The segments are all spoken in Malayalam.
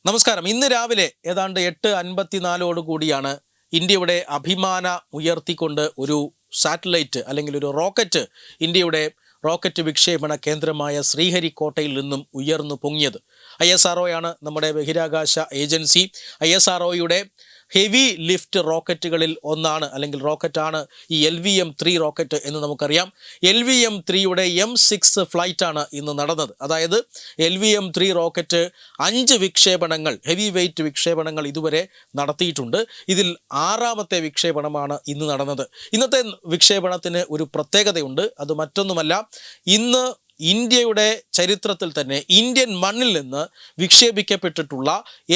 നമസ്കാരം. ഇന്ന് രാവിലെ ഏതാണ്ട് 8:54 കൂടിയാണ് ഇന്ത്യയുടെ അഭിമാന ഉയർത്തിക്കൊണ്ട് ഒരു സാറ്റലൈറ്റ് അല്ലെങ്കിൽ ഒരു റോക്കറ്റ് ഇന്ത്യയുടെ റോക്കറ്റ് വിക്ഷേപണ കേന്ദ്രമായ ശ്രീഹരിക്കോട്ടയിൽ നിന്നും ഉയർന്നു പൊങ്ങിയത്. ISRO ആണ് നമ്മുടെ ബഹിരാകാശ ഏജൻസി. ISROയുടെ ഹെവി ലിഫ്റ്റ് റോക്കറ്റുകളിൽ ഒന്നാണ് അല്ലെങ്കിൽ റോക്കറ്റാണ് ഈ LVM-3 റോക്കറ്റ് എന്ന് നമുക്കറിയാം. LVM-3യുടെ M6 ഫ്ലൈറ്റാണ് ഇന്ന് നടന്നത്. അതായത് LVM-3 റോക്കറ്റ് 5 വിക്ഷേപണങ്ങൾ, ഹെവി വെയ്റ്റ് വിക്ഷേപണങ്ങൾ ഇതുവരെ നടത്തിയിട്ടുണ്ട്. ഇതിൽ 6ാമത്തെ വിക്ഷേപണമാണ് ഇന്ന് നടന്നത്. ഇന്നത്തെ വിക്ഷേപണത്തിന് ഒരു പ്രത്യേകതയുണ്ട്. അത് മറ്റൊന്നുമല്ല, ഇന്ന് ഇന്ത്യയുടെ ചരിത്രത്തിൽ തന്നെ ഇന്ത്യൻ മണ്ണിൽ നിന്ന് വിക്ഷേപിക്കപ്പെട്ടിട്ടുള്ള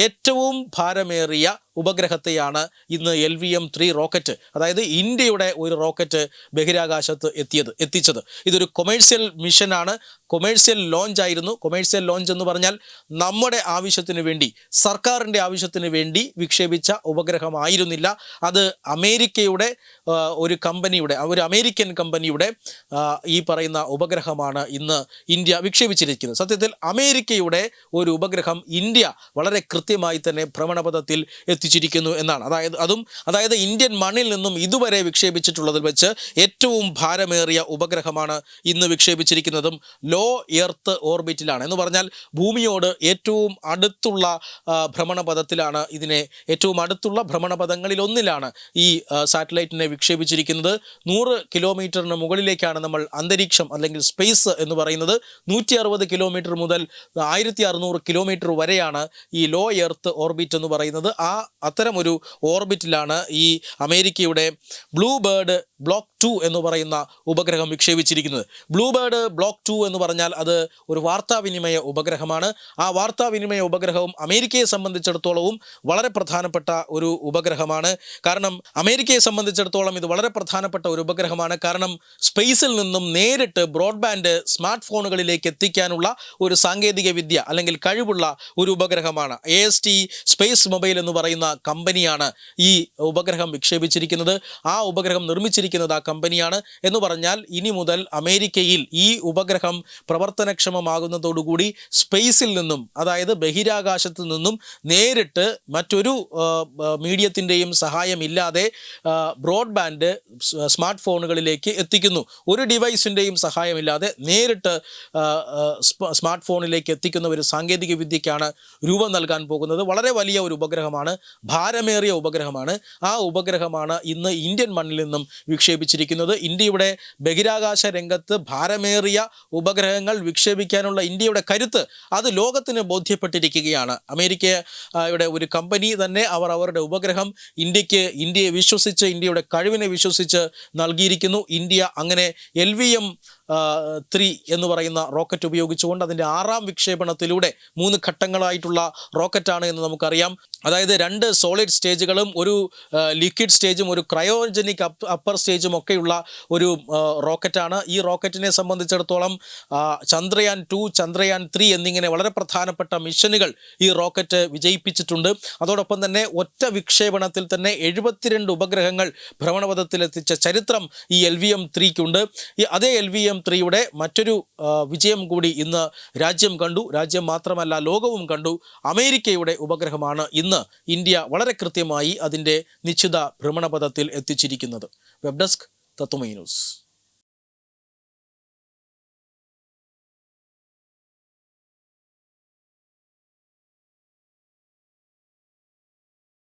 ഏറ്റവും ഭാരമേറിയ ഉപഗ്രഹത്തെയാണ് ഇന്ന് LVM-3 റോക്കറ്റ്, അതായത് ഇന്ത്യയുടെ ഒരു റോക്കറ്റ് ബഹിരാകാശത്ത് എത്തിച്ചത്. ഇതൊരു കൊമേഴ്സ്യൽ മിഷനാണ്, കൊമേഴ്സ്യൽ ലോഞ്ച് ആയിരുന്നു. കൊമേഴ്സ്യൽ ലോഞ്ച് എന്ന് പറഞ്ഞാൽ നമ്മുടെ ആവശ്യത്തിന് വേണ്ടി, സർക്കാരിൻ്റെ ആവശ്യത്തിന് വേണ്ടി വിക്ഷേപിച്ച ഉപഗ്രഹമായിരുന്നില്ല. അത് അമേരിക്കയുടെ ഒരു അമേരിക്കൻ കമ്പനിയുടെ ഈ പറയുന്ന ഉപഗ്രഹമാണ് ഇന്ന് ഇന്ത്യ വിക്ഷേപിച്ചിരിക്കുന്നത്. സത്യത്തിൽ അമേരിക്കയുടെ ഒരു ഉപഗ്രഹം ഇന്ത്യ വളരെ കൃത്യമായി തന്നെ ഭ്രമണപഥത്തിൽ എത്തിച്ചിരിക്കുന്നു എന്നാണ്. അതായത് ഇന്ത്യൻ മണ്ണിൽ നിന്നും ഇതുവരെ വിക്ഷേപിച്ചിട്ടുള്ളതിൽ വെച്ച് ഏറ്റവും ഭാരമേറിയ ഉപഗ്രഹമാണ് ഇന്ന് വിക്ഷേപിച്ചിരിക്കുന്നതും ലോ എർത്ത് ഓർബിറ്റിലാണ്. എന്ന് പറഞ്ഞാൽ ഭൂമിയോട് ഏറ്റവും അടുത്തുള്ള ഭ്രമണപഥത്തിലാണ് ഏറ്റവും അടുത്തുള്ള ഭ്രമണപഥങ്ങളിൽ ഒന്നിലാണ് ഈ സാറ്റലൈറ്റിനെ വിക്ഷേപിച്ചിരിക്കുന്നത്. 100 കിലോമീറ്ററിന് മുകളിലേക്കാണ് നമ്മൾ അന്തരീക്ഷം അല്ലെങ്കിൽ സ്പേസ് എന്ന് പറയുന്നത്. 160 കിലോമീറ്റർ മുതൽ 1600 കിലോമീറ്റർ വരെയാണ് ഈ ലോ എർത്ത് ഓർബിറ്റ് എന്ന് പറയുന്നത്. അത്തരം ഒരു ഓർബിറ്റിലാണ് ഈ അമേരിക്കയുടെ ബ്ലൂബേർഡ് ബ്ലോക്ക് 2 എന്ന് പറയുന്ന ഉപഗ്രഹം വിക്ഷേപിച്ചിരിക്കുന്നത്. ബ്ലൂബേർഡ് ബ്ലോക്ക് 2 എന്ന് പറഞ്ഞാൽ അത് ഒരു വാർത്താവിനിമയ ഉപഗ്രഹമാണ്. ആ വാർത്താവിനിമയ ഉപഗ്രഹവും അമേരിക്കയെ സംബന്ധിച്ചിടത്തോളവും വളരെ പ്രധാനപ്പെട്ട ഒരു ഉപഗ്രഹമാണ്. കാരണം അമേരിക്കയെ സംബന്ധിച്ചിടത്തോളം ഇത് വളരെ പ്രധാനപ്പെട്ട ഒരു ഉപഗ്രഹമാണ്. കാരണം സ്പേസിൽ നിന്നും നേരിട്ട് ബ്രോഡ്ബാൻഡ് സ്മാർട്ട് ഫോണുകളിലേക്ക് എത്തിക്കാനുള്ള ഒരു സാങ്കേതിക വിദ്യ അല്ലെങ്കിൽ കഴിവുള്ള ഒരു ഉപഗ്രഹമാണ്. AST സ്പേസ് മൊബൈൽ എന്ന് പറയുന്ന കമ്പനിയാണ് ഈ ഉപഗ്രഹം വിക്ഷേപിച്ചിരിക്കുന്നത്. ആ ഉപഗ്രഹം നിർമ്മിച്ചിരിക്കുന്നത് ആ കമ്പനിയാണ്. എന്ന് പറഞ്ഞാൽ ഇനി മുതൽ അമേരിക്കയിൽ ഈ ഉപഗ്രഹം പ്രവർത്തനക്ഷമമാകുന്നതോടുകൂടി സ്പേസിൽ നിന്നും, അതായത് ബഹിരാകാശത്ത് നിന്നും നേരിട്ട് മറ്റൊരു മീഡിയത്തിൻ്റെയും സഹായമില്ലാതെ ബ്രോഡ്ബാൻഡ് സ്മാർട്ട് ഫോണുകളിലേക്ക് എത്തിക്കുന്നു. ഒരു ഡിവൈസിൻ്റെയും സഹായമില്ലാതെ നേരിട്ട് സ്മാർട്ട് ഫോണിലേക്ക് എത്തിക്കുന്ന ഒരു സാങ്കേതിക വിദ്യയ്ക്കാണ് രൂപം നൽകാൻ പോകുന്നത്. വളരെ വലിയ ഒരു ഉപഗ്രഹമാണ്, ഭാരമേറിയ ഉപഗ്രഹമാണ്. ആ ഉപഗ്രഹമാണ് ഇന്ന് ഇന്ത്യൻ മണ്ണിൽ നിന്നും വിക്ഷേപിച്ചിരിക്കുന്നത്. ഇന്ത്യയുടെ ബഹിരാകാശ രംഗത്ത് ഭാരമേറിയ ഉപഗ്രഹങ്ങൾ വിക്ഷേപിക്കാനുള്ള ഇന്ത്യയുടെ കരുത്ത് അത് ലോകത്തിന് ബോധ്യപ്പെട്ടിരിക്കുകയാണ്. അമേരിക്കയുടെ ഒരു കമ്പനി തന്നെ അവരുടെ ഉപഗ്രഹം ഇന്ത്യയെ വിശ്വസിച്ച്, ഇന്ത്യയുടെ കഴിവിനെ വിശ്വസിച്ച് നൽകിയിരിക്കുന്നു. ഇന്ത്യ അങ്ങനെ LVM-3 എന്ന് പറയുന്ന റോക്കറ്റ് ഉപയോഗിച്ചുകൊണ്ട് അതിൻ്റെ 6ാം വിക്ഷേപണത്തിലൂടെ 3 ഘട്ടങ്ങളായിട്ടുള്ള റോക്കറ്റാണ് എന്ന് നമുക്കറിയാം. അതായത് 2 സോളിഡ് സ്റ്റേജുകളും ഒരു ലിക്വിഡ് സ്റ്റേജും ഒരു ക്രയോജനിക് അപ്പർ സ്റ്റേജും ഒക്കെയുള്ള ഒരു റോക്കറ്റാണ്. ഈ റോക്കറ്റിനെ സംബന്ധിച്ചിടത്തോളം ചന്ദ്രയാൻ 2, ചന്ദ്രയാൻ 3 എന്നിങ്ങനെ വളരെ പ്രധാനപ്പെട്ട മിഷനുകൾ ഈ റോക്കറ്റ് വിജയിപ്പിച്ചിട്ടുണ്ട്. അതോടൊപ്പം തന്നെ ഒറ്റ വിക്ഷേപണത്തിൽ തന്നെ 72 ഉപഗ്രഹങ്ങൾ ഭ്രമണപഥത്തിലെത്തിച്ച ചരിത്രം ഈ LVM-3ക്കുണ്ട്. അതേ LVM-3യുടെ മറ്റൊരു വിജയം കൂടി ഇന്ന് രാജ്യം കണ്ടു. രാജ്യം മാത്രമല്ല, ലോകവും കണ്ടു. അമേരിക്കയുടെ ഉപഗ്രഹമാണ് ഇന്ന് ഇന്ത്യ വളരെ കൃത്യമായി അതിൻ്റെ നിശ്ചിത ഭ്രമണപഥത്തിൽ എത്തിച്ചിരിക്കുന്നത്. വെബ് ഡെസ്ക് തത്വമൈ ന്യൂസ്.